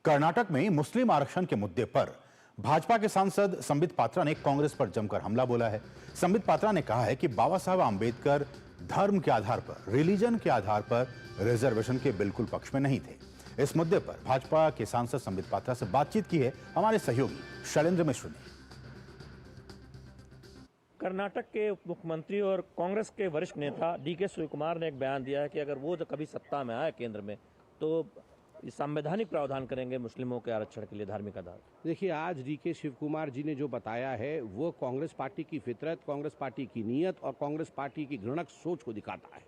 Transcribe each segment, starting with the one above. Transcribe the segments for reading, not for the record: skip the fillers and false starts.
कर्नाटक में मुस्लिम आरक्षण के मुद्दे पर भाजपा के सांसद संबित पात्रा ने कांग्रेस पर जमकर हमला बोला है। संबित पात्रा ने कहा है कि बाबा साहब आंबेडकर धर्म के आधार पर, रिलीजन के आधार पर रिजर्वेशन के बिल्कुल पक्ष में नहीं थे। इस मुद्दे पर भाजपा के सांसद संबित पात्रा से बातचीत की है हमारे सहयोगी शैलेंद्र मिश्र ने। कर्नाटक के उप मुख्यमंत्री और कांग्रेस के वरिष्ठ नेता डीके शिवकुमार ने एक बयान दिया है कि अगर वो कभी सत्ता में आए केंद्र में तो संवैधानिक प्रावधान करेंगे मुस्लिमों के आरक्षण के लिए धार्मिक आधार। देखिए, आज डीके शिवकुमार जी ने जो बताया है वो कांग्रेस पार्टी की फितरत, कांग्रेस पार्टी की नीयत और कांग्रेस पार्टी की घृणक सोच को दिखाता है।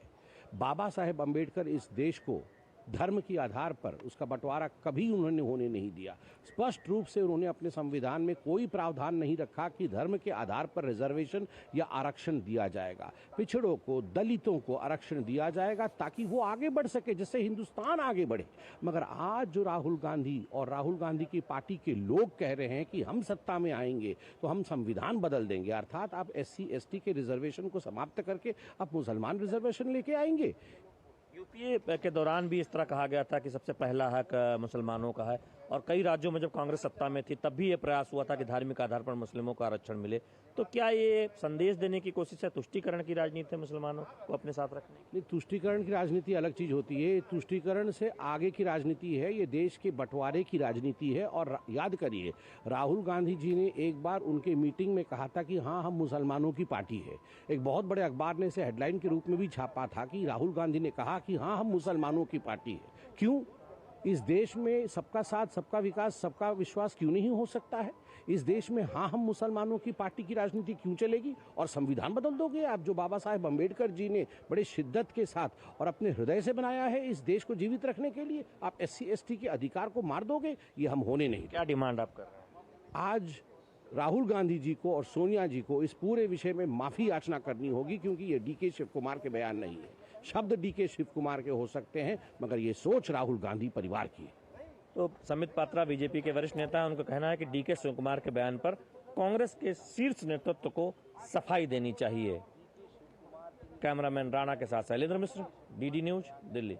बाबा साहेब अम्बेडकर इस देश को धर्म के आधार पर उसका बंटवारा कभी उन्होंने होने नहीं दिया। स्पष्ट रूप से उन्होंने अपने संविधान में कोई प्रावधान नहीं रखा कि धर्म के आधार पर रिजर्वेशन या आरक्षण दिया जाएगा। पिछड़ों को, दलितों को आरक्षण दिया जाएगा ताकि वो आगे बढ़ सके, जिससे हिंदुस्तान आगे बढ़े। मगर आज जो राहुल गांधी और राहुल गांधी की पार्टी के लोग कह रहे हैं कि हम सत्ता में आएंगे तो हम संविधान बदल देंगे, अर्थात आप SC ST के रिजर्वेशन को समाप्त करके आप मुसलमान रिजर्वेशन लेके आएंगे। यूपीए के दौरान भी इस तरह कहा गया था कि सबसे पहला हक मुसलमानों का है, और कई राज्यों में जब कांग्रेस सत्ता में थी तब भी ये प्रयास हुआ था कि धार्मिक आधार पर मुस्लिमों को आरक्षण मिले। तो क्या ये संदेश देने की कोशिश है, तुष्टीकरण की राजनीति है मुसलमानों को अपने साथ रखने की? नहीं, तुष्टीकरण की राजनीति अलग चीज होती है। तुष्टीकरण से आगे की राजनीति है, ये देश के बंटवारे की राजनीति है। और याद करिए, राहुल गांधी जी ने एक बार उनके मीटिंग में कहा था कि हाँ, हम मुसलमानों की पार्टी है। एक बहुत बड़े अखबार ने इसे हेडलाइन के रूप में भी छापा था कि राहुल गांधी ने कहा कि हाँ, हम मुसलमानों की पार्टी है। क्यों? इस देश में सबका साथ, सबका विकास, सबका विश्वास क्यों नहीं हो सकता है? इस देश में हाँ, हम मुसलमानों की पार्टी की राजनीति क्यों चलेगी? और संविधान बदल दोगे आप, जो बाबा साहेब अम्बेडकर जी ने बड़े शिद्दत के साथ और अपने हृदय से बनाया है इस देश को जीवित रखने के लिए, आप SC ST के अधिकार को मार दोगे? ये हम होने नहीं। क्या डिमांड आप कर रहे हैं? आज राहुल गांधी जी को और सोनिया जी को इस पूरे विषय में माफी याचना करनी होगी, क्योंकि ये डीके शिवकुमार के बयान नहीं है। शब्द डीके शिवकुमार के हो सकते हैं, मगर ये सोच राहुल गांधी परिवार की है। तो संबित पात्रा बीजेपी के वरिष्ठ नेता हैं, उनका कहना है कि डीके शिवकुमार के बयान पर कांग्रेस के शीर्ष नेतृत्व को सफाई देनी चाहिए। कैमरामैन राणा के साथ शैलेंद्र मिश्र, DD न्यूज, दिल्ली।